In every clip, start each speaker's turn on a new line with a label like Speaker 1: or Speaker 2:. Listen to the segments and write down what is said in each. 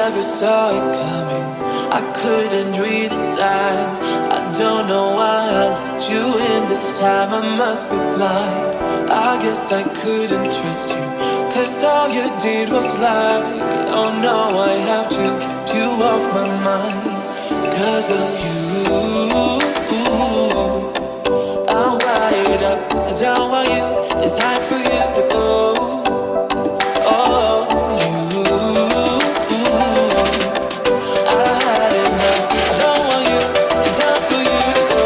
Speaker 1: never saw it coming. I couldn't read the signs. I don't know why I let you in this time. I must be blind. I guess I couldn't trust you, 'cause all you did was lie. Oh no, I have to keep you off my mind. 'Cause of you, I'm wired up. I don't want you. It's time for you to go. Oh, you, I had enough. I don't want you. It's time for you to go.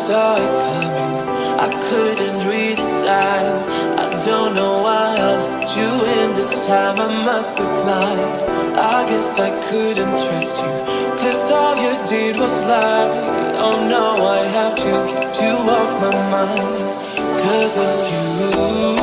Speaker 1: Saw it coming. I couldn't read the signs. I don't know why I let you in this time. I must be blind. I guess I couldn't trust you, 'cause all you did was lie. Oh no, I have to keep you off my mind. 'Cause of you,